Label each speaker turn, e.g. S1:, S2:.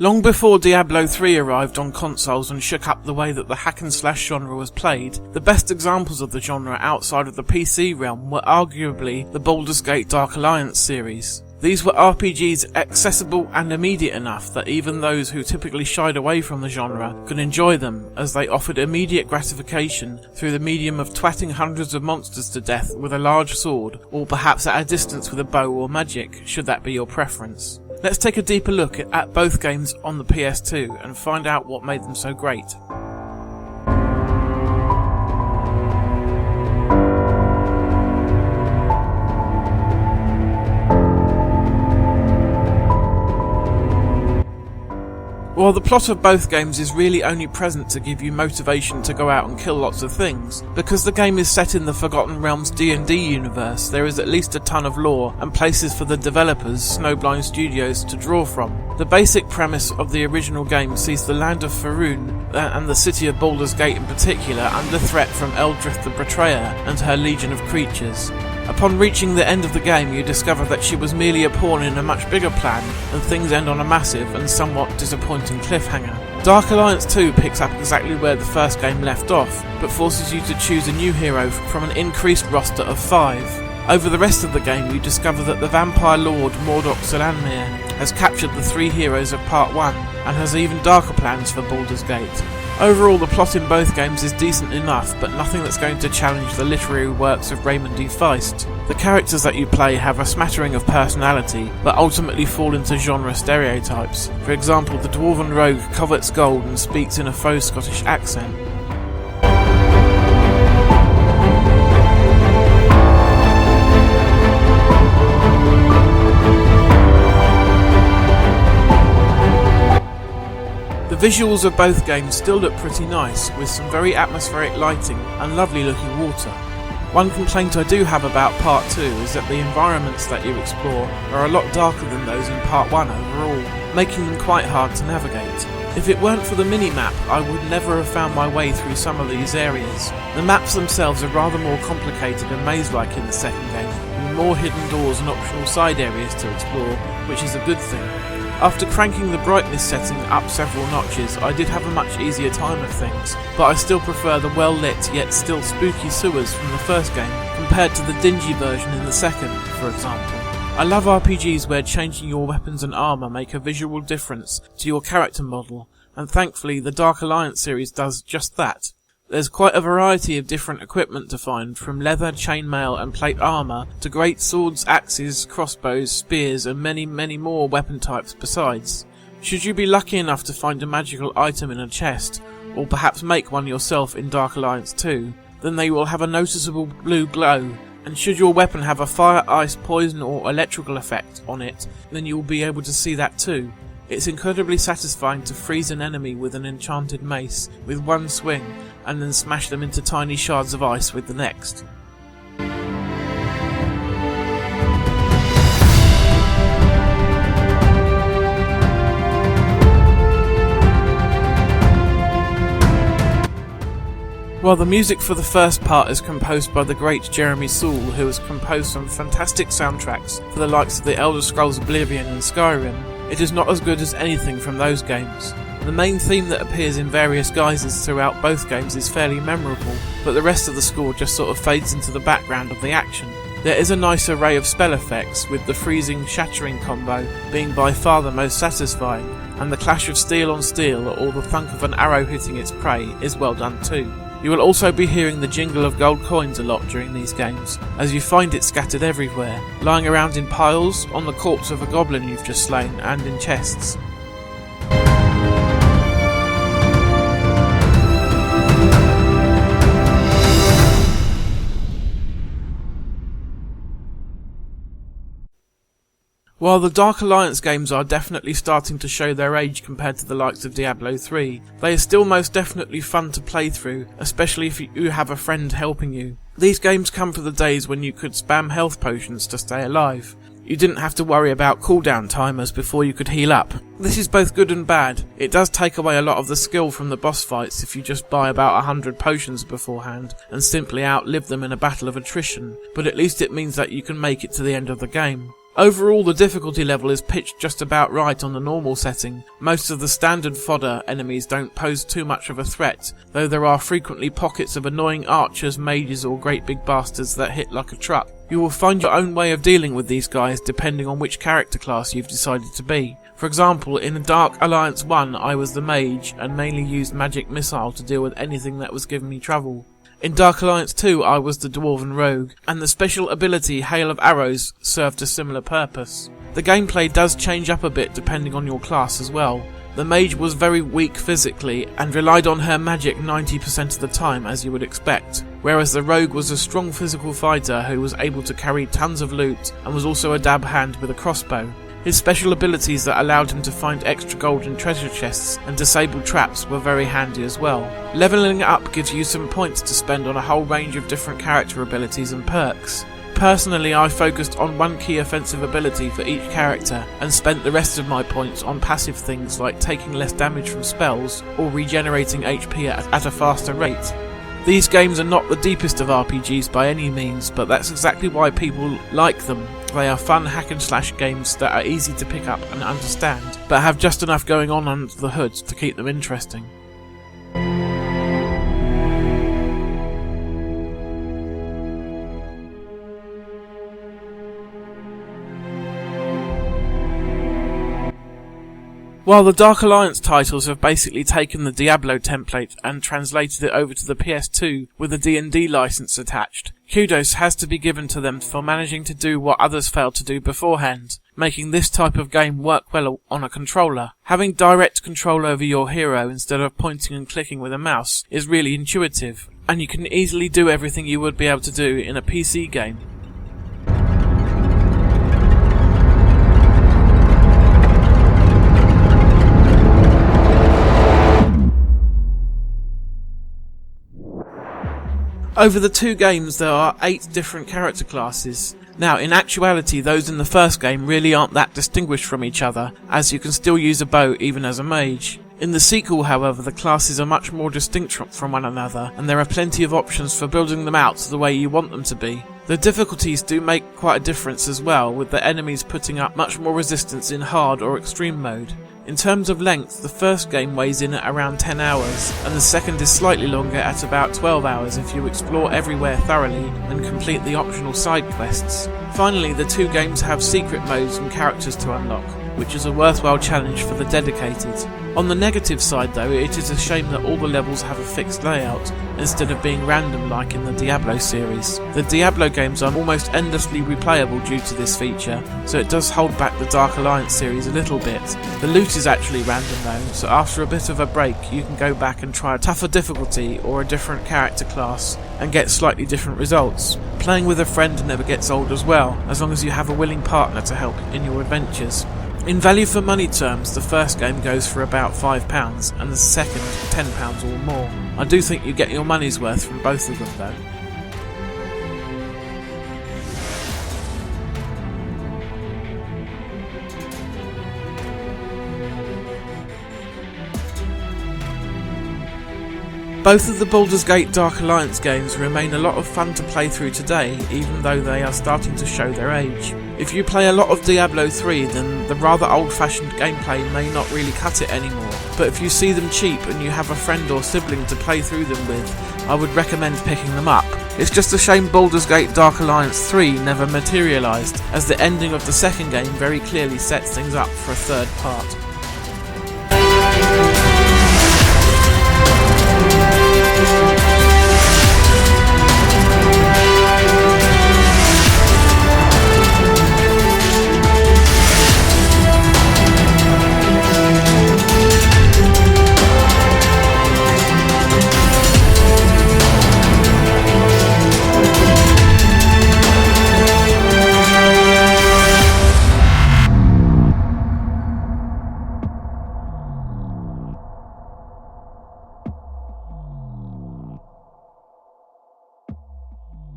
S1: Long before Diablo 3 arrived on consoles and shook up the way that the hack and slash genre was played, the best examples of the genre outside of the PC realm were arguably the Baldur's Gate Dark Alliance series. These were RPGs accessible and immediate enough that even those who typically shied away from the genre could enjoy them, as they offered immediate gratification through the medium of twatting hundreds of monsters to death with a large sword, or perhaps at a distance with a bow or magic, should that be your preference. Let's take a deeper look at both games on the PS2 and find out what made them so great. While the plot of both games is really only present to give you motivation to go out and kill lots of things, because the game is set in the Forgotten Realms D&D universe, there is at least a ton of lore and places for the developers, Snowblind Studios, to draw from. The basic premise of the original game sees the land of Faerûn, and the city of Baldur's Gate in particular, under threat from Eldrith the Betrayer and her legion of creatures. Upon reaching the end of the game, you discover that she was merely a pawn in a much bigger plan, and things end on a massive and somewhat disappointing cliffhanger. Dark Alliance 2 picks up exactly where the first game left off, but forces you to choose a new hero from an increased roster of 5. Over the rest of the game, you discover that the vampire lord Mordok Salanmir has captured the 3 heroes of Part 1, and has even darker plans for Baldur's Gate. Overall, the plot in both games is decent enough, but nothing that's going to challenge the literary works of Raymond D. Feist. The characters that you play have a smattering of personality, but ultimately fall into genre stereotypes. For example, the dwarven rogue covets gold and speaks in a faux Scottish accent. The visuals of both games still look pretty nice, with some very atmospheric lighting and lovely looking water. One complaint I do have about Part 2 is that the environments that you explore are a lot darker than those in Part 1 overall, making them quite hard to navigate. If it weren't for the mini-map, I would never have found my way through some of these areas. The maps themselves are rather more complicated and maze-like in the second game, with more hidden doors and optional side areas to explore, which is a good thing. After cranking the brightness setting up several notches, I did have a much easier time of things, but I still prefer the well-lit yet still spooky sewers from the first game compared to the dingy version in the second, for example. I love RPGs where changing your weapons and armour make a visual difference to your character model, and thankfully the Dark Alliance series does just that. There's quite a variety of different equipment to find, from leather, chainmail and plate armour to great swords, axes, crossbows, spears and many more weapon types besides. Should you be lucky enough to find a magical item in a chest, or perhaps make one yourself in Dark Alliance 2, then they will have a noticeable blue glow, and should your weapon have a fire, ice, poison or electrical effect on it, then you will be able to see that too. It's incredibly satisfying to freeze an enemy with an enchanted mace with one swing, and then smash them into tiny shards of ice with the next. While the music for the first part is composed by the great Jeremy Soule, who has composed some fantastic soundtracks for the likes of the Elder Scrolls Oblivion and Skyrim, it is not as good as anything from those games. The main theme that appears in various guises throughout both games is fairly memorable, but the rest of the score just sort of fades into the background of the action. There is a nice array of spell effects, with the freezing shattering combo being by far the most satisfying, and the clash of steel on steel or the thunk of an arrow hitting its prey is well done too. You will also be hearing the jingle of gold coins a lot during these games, as you find it scattered everywhere, lying around in piles, on the corpse of a goblin you've just slain, and in chests. While the Dark Alliance games are definitely starting to show their age compared to the likes of Diablo 3, they are still most definitely fun to play through, especially if you have a friend helping you. These games come for the days when you could spam health potions to stay alive. You didn't have to worry about cooldown timers before you could heal up. This is both good and bad. It does take away a lot of the skill from the boss fights if you just buy about 100 potions beforehand and simply outlive them in a battle of attrition, but at least it means that you can make it to the end of the game. Overall, the difficulty level is pitched just about right on the normal setting. Most of the standard fodder enemies don't pose too much of a threat, though there are frequently pockets of annoying archers, mages or great big bastards that hit like a truck. You will find your own way of dealing with these guys depending on which character class you've decided to be. For example, in Dark Alliance 1 I was the mage and mainly used magic missile to deal with anything that was giving me trouble. In Dark Alliance 2 I was the Dwarven Rogue, and the special ability Hail of Arrows served a similar purpose. The gameplay does change up a bit depending on your class as well. The mage was very weak physically and relied on her magic 90% of the time, as you would expect, whereas the rogue was a strong physical fighter who was able to carry tons of loot and was also a dab hand with a crossbow. His special abilities that allowed him to find extra gold in treasure chests and disable traps were very handy as well. Leveling up gives you some points to spend on a whole range of different character abilities and perks. Personally, I focused on one key offensive ability for each character and spent the rest of my points on passive things like taking less damage from spells or regenerating HP at a faster rate. These games are not the deepest of RPGs by any means, but that's exactly why people like them. They are fun hack and slash games that are easy to pick up and understand, but have just enough going on under the hood to keep them interesting. While the Dark Alliance titles have basically taken the Diablo template and translated it over to the PS2 with a D&D license attached, kudos has to be given to them for managing to do what others failed to do beforehand, making this type of game work well on a controller. Having direct control over your hero instead of pointing and clicking with a mouse is really intuitive, and you can easily do everything you would be able to do in a PC game. Over the two games there are 8 different character classes. Now in actuality those in the first game really aren't that distinguished from each other, as you can still use a bow even as a mage. In the sequel however the classes are much more distinct from one another, and there are plenty of options for building them out the way you want them to be. The difficulties do make quite a difference as well, with the enemies putting up much more resistance in hard or extreme mode. In terms of length, the first game weighs in at around 10 hours, and the second is slightly longer at about 12 hours if you explore everywhere thoroughly and complete the optional side quests. Finally, the two games have secret modes and characters to unlock, which is a worthwhile challenge for the dedicated. On the negative side though, it is a shame that all the levels have a fixed layout, instead of being random like in the Diablo series. The Diablo games are almost endlessly replayable due to this feature, so it does hold back the Dark Alliance series a little bit. The loot is actually random though, so after a bit of a break you can go back and try a tougher difficulty or a different character class and get slightly different results. Playing with a friend never gets old as well, as long as you have a willing partner to help in your adventures. In value for money terms, the first game goes for about £5 and the second £10 or more. I do think you get your money's worth from both of them though. Both of the Baldur's Gate Dark Alliance games remain a lot of fun to play through today, even though they are starting to show their age. If you play a lot of Diablo 3, then the rather old-fashioned gameplay may not really cut it anymore, but if you see them cheap and you have a friend or sibling to play through them with, I would recommend picking them up. It's just a shame Baldur's Gate Dark Alliance 3 never materialised, as the ending of the second game very clearly sets things up for a third part.